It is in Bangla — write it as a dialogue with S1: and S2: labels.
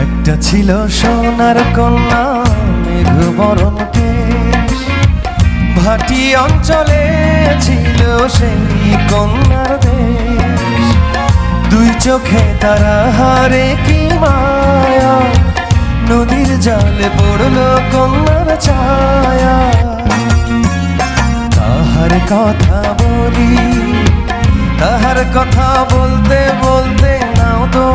S1: একটা ছিল সোনার কন্যা মেঘবরণ কেশ, ভাটি অঞ্চলে ছিল সেই কন্যার দেশ। দুই চোখে তারা হারে কি মায়া, নদীর জলে পড়লো কন্যার ছায়া। তাহার কথা বলি, তাহার কথা বলতে বলতে নাও তো